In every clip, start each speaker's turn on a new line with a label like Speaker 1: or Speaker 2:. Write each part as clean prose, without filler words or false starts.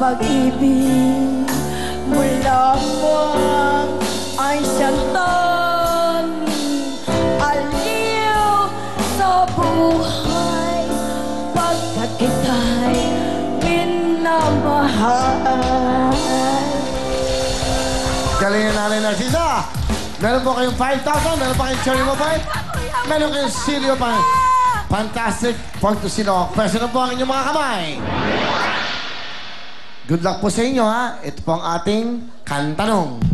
Speaker 1: pag-ibig mo lamang ay santan, aliw sa buhay pagkat kita'y minamahal.
Speaker 2: Galing na natin, Narcisa. Meron po kayong 5,000, meron pa kayong cherry mobile, meron kayong silyo pa. Fantastic point to sino. Pwede na po ang inyong mga kamay. Good luck po sa inyo, ha? Ito po ang ating kantanong.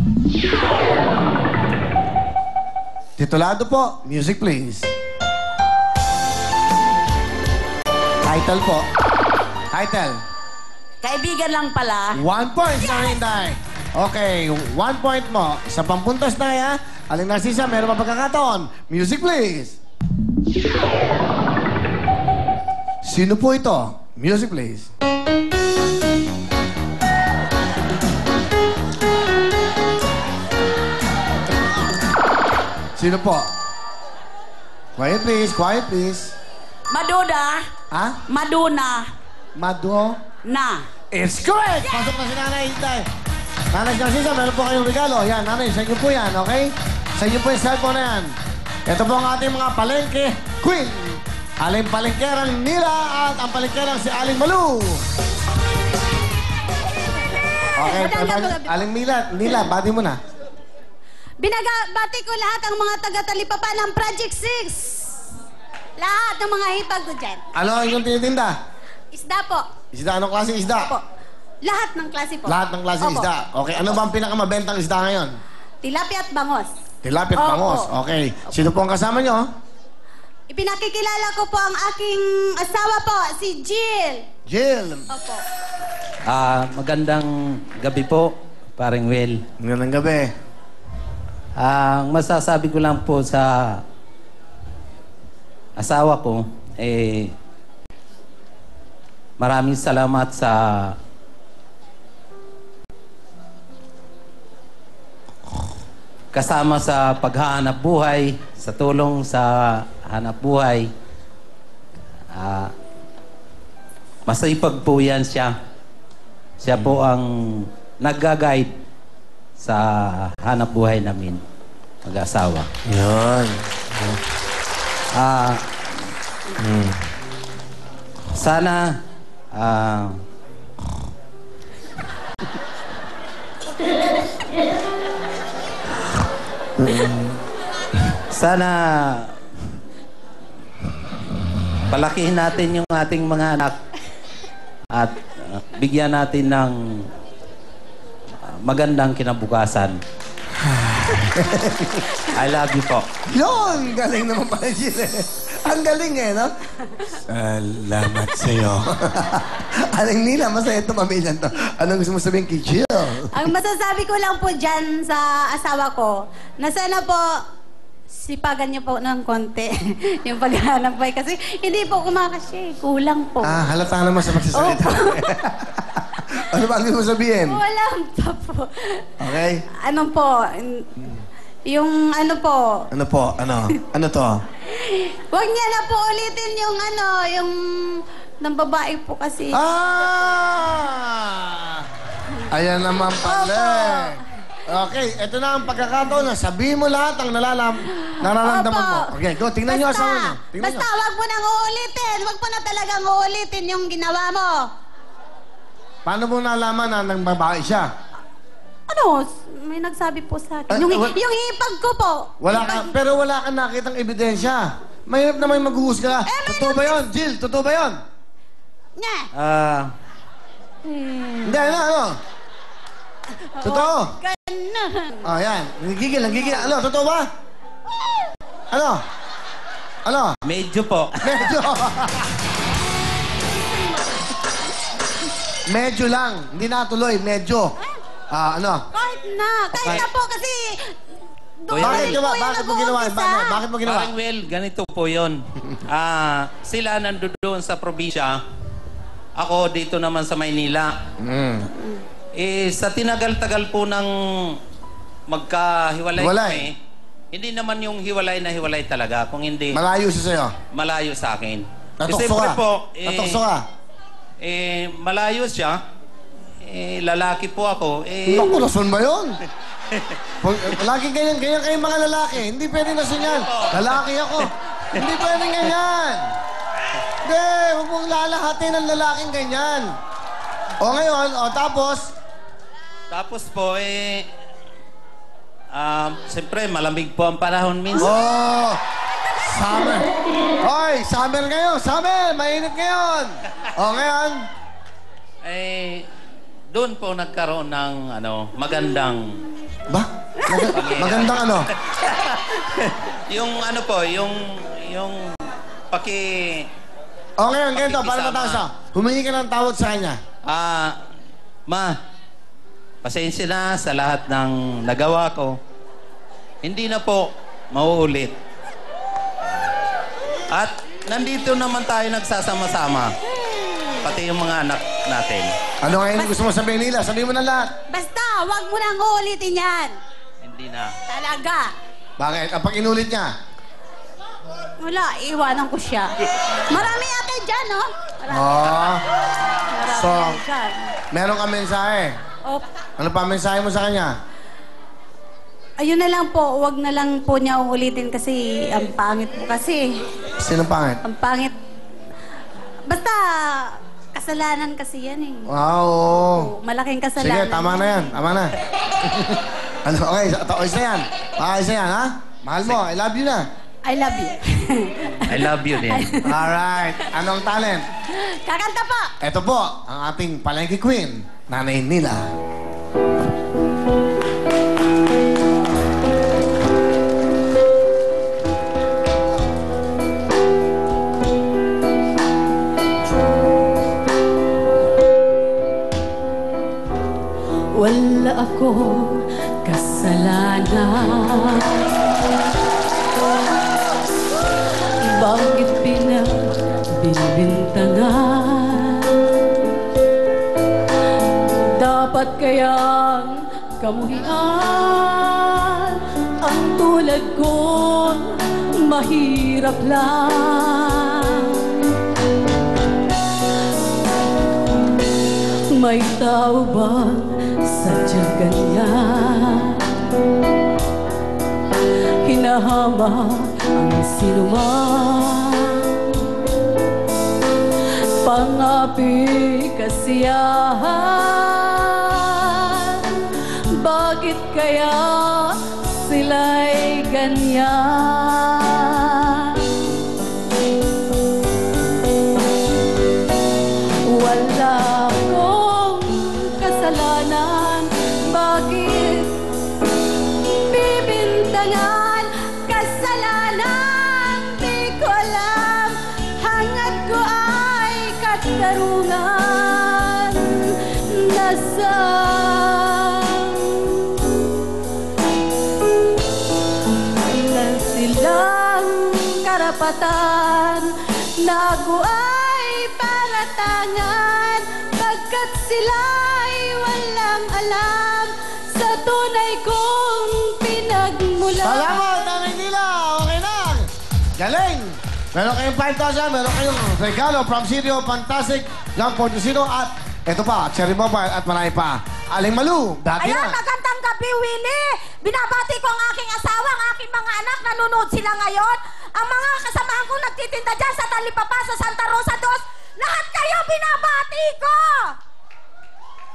Speaker 2: Titulado po. Music, please. Title po. Title.
Speaker 1: Kaibigan lang pala.
Speaker 2: 1 point na Hinday. Okay, 1 point mo. Sa pampuntos na, ha? Aling Narcisa, meron pa pagkakataon. Music, please. Sino po ito? Music, please. Sino po? Quiet, please. Quiet, please.
Speaker 1: Maduna.
Speaker 2: Ha?
Speaker 1: Maduna.
Speaker 2: Mado?
Speaker 1: Na.
Speaker 2: It's correct! Pasok na si Nanay Hintay. Nanay Narcisa, meron po kayong regalo. Yan, Nanay, sa inyo po yan, okay? Sa inyo po yung cellphone na yan. Ito po ang ating mga palengke queen. Aling palengkerang Nila at ang palengkerang si Aling Malu. Okay, Aling Nila, bati mo na.
Speaker 3: Binabati ko lahat ang mga taga-talipapa ng Project 6. Lahat ng mga hipag ko dyan.
Speaker 2: Ano ang inyong tinitinda?
Speaker 3: Isda po.
Speaker 2: Isda, anong klaseng isda?
Speaker 3: Opo. Lahat ng klase po.
Speaker 2: Lahat ng klaseng isda. Okay, ano ba ang pinakamabentang isda ngayon?
Speaker 3: Tilapia at bangos.
Speaker 2: Tilapia at bangos. Okay. Sino po ang kasama nyo?
Speaker 3: Ipinakikilala ko po ang aking asawa po, si Jill.
Speaker 2: Jill.
Speaker 3: Opo.
Speaker 4: Magandang gabi po, paring Will.
Speaker 2: Magandang gabi.
Speaker 4: Ang masasabi ko lang po sa asawa ko, maraming salamat sa kasama sa paghahanap buhay, sa tulong sa hanap buhay. Masipag po yan siya. Siya po ang nag-guide sa hanap buhay namin, mag-asawa.
Speaker 2: Yan.
Speaker 4: Sana sana palakihin natin yung ating mga anak at bigyan natin ng magandang kinabukasan. I love you po.
Speaker 2: Yun! Galing naman pala, Jill. Ang galing eh, no? Salamat sa'yo. Aling Nila, masaya ito, pamilya to. Anong gusto mo sabihin kay Jill?
Speaker 3: Ang masasabi ko lang po dyan sa asawa ko, na sana po sipagan niyo po ng konti yung paghahanap buhay. Kasi hindi po kumakasya. Kulang po.
Speaker 2: Halata naman sa magsasalita. Ano ba ang gusto mo sabihin?
Speaker 3: Walang pa po.
Speaker 2: Okay.
Speaker 3: Ano po? Yung ano po?
Speaker 2: Ano po? Ano? Ano to?
Speaker 3: Huwag niya na po ulitin yung ano, yung ng babae po kasi.
Speaker 2: Ayan naman pala. Okay, ito na ang pagkakataon na sabihin mo lahat ang nararamdaman mo. Okay, go. Tingnan niyo asawa niyo.
Speaker 3: Basta wag mo nang uulitin. Wag mo na talagang uulitin yung ginawa mo.
Speaker 2: Paano mo nalaman na nang babae siya?
Speaker 3: Ano? May nagsabi po sa akin. Yung hipag ko po.
Speaker 2: Pero wala kang nakitang ebidensya. Mahirap na may maghuhusga. Totoo ba yun? Jill, totoo ba yun?
Speaker 3: Nya.
Speaker 2: Hindi, ano? Totoo?
Speaker 3: Ganun.
Speaker 2: Yan. Nagigil. Ano, totoo ba? Ano?
Speaker 4: Medyo po.
Speaker 2: Medyo lang. Hindi natuloy. Medyo. Ano?
Speaker 3: Kahit na po kasi...
Speaker 2: Bakit mo ginawa? Bakit mo ginawa?
Speaker 4: Parang Will, ganito po yun. Sila nandoon sa probinsya. Ako dito naman sa Maynila. Sa tinagal-tagal po ng magkahiwalay kami, hindi naman yung hiwalay na hiwalay talaga. Kung hindi...
Speaker 2: Malayo siya sa'yo?
Speaker 4: Malayo sa akin.
Speaker 2: Natukso ka?
Speaker 4: Po,
Speaker 2: Natukso ka?
Speaker 4: malayo siya. lalaki po ako.
Speaker 2: Naku, rason ba yun? Laging ganyan kayong mga lalaki. Hindi pwede na yan. Lalaki ako. Hindi pwede ganyan. Hindi, huwag mong lalahatin ng lalaking ganyan. O ngayon, tapos,
Speaker 4: Tapos po, siyempre, malamig po ang panahon minsan.
Speaker 2: oh, summer. Hoy, summer ngayon. Summer, mainit ngayon. O ngayon,
Speaker 4: Doon po nagkaroon ng magandang...
Speaker 2: ba? Magandang ano?
Speaker 4: yung
Speaker 2: O ngayon, ganito, para matapos na. Humingi ka ng tawad sa kanya.
Speaker 4: Ma, pasensya na sa lahat ng nagawa ko. Hindi na po mauulit. At nandito naman tayo nagsasama-sama. Pati yung mga anak natin.
Speaker 2: Ano ngayon gusto mo sabihin nila? Sabihin mo na lahat.
Speaker 3: Basta, wag mo nang uulitin yan.
Speaker 4: Hindi na.
Speaker 3: Talaga.
Speaker 2: Bakit? Pag inulit niya?
Speaker 3: Wala, iwanan ko siya. Marami ate dyan, no?
Speaker 2: Oh.
Speaker 3: Marami
Speaker 2: So,
Speaker 3: dyan.
Speaker 2: meron ka mensahe.
Speaker 3: Op.
Speaker 2: Ano pa mensahe mo sa kanya?
Speaker 3: Ayun na lang po, wag na lang po niya uulitin kasi ang pangit po kasi.
Speaker 2: Sino pangit?
Speaker 3: Ang pangit. Basta, kasalanan kasi yan eh.
Speaker 2: Wow.
Speaker 3: Malaking
Speaker 2: Sige,
Speaker 3: kasalanan.
Speaker 2: tama na yan. Tama na. Ano, okay, ayos na yan. Ayos na yan, ha? Mahal mo, I love you na.
Speaker 3: I love you.
Speaker 4: I love you din.
Speaker 2: Alright. Anong talent?
Speaker 3: Kakanta po.
Speaker 2: Ito po, ang ating palengke queen, Nanay Nila.
Speaker 3: Wala akong kasalanan. Bakit pinagbibintangan? Dapat kayang kamuhian ang tulad ko, mahirap lang. May tao ba sadyang ganyan? Hinahama ang sinuman, pangapi kasiyahan. Bakit kaya sila'y ganyan? Wala akong kasalanan. Bakit bibintangan? Kasalanan, di ko alam. Hangad ko ay katarungan. Nasa silang karapatan na ako ay paratangan, pagkat sila'y walang alam sa tunay kong pinagmulan.
Speaker 2: Salamat, Nanay Nila! Okay na! Galing! Meron kayong 5,000, meron kayong regalo from Sirio Fantastic ng Portosino at ito pa, Cherry Mobile at marami pa. Aling Malu, dati
Speaker 5: Ayan,
Speaker 2: na.
Speaker 5: magandang gabi, Willie. Binabati ko ang aking asawa, ang aking mga anak. Nanonood sila ngayon. Ang mga kasamahan ko nagtitinda dyan sa Talipapa, sa Santa Rosa Dos. Lahat kayo binabati ko!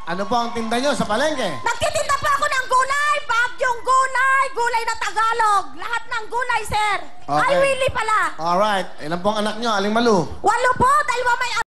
Speaker 2: Ano po ang tinda nyo sa palengke?
Speaker 5: Nagtitinda po ako ng gulay, bagyong gulay, gulay na Tagalog. Lahat ng gulay, sir.
Speaker 2: Okay.
Speaker 5: Ay, Willie pala.
Speaker 2: Alright, ilan po ang anak nyo, Aling Malu?
Speaker 5: 8 po, 2 may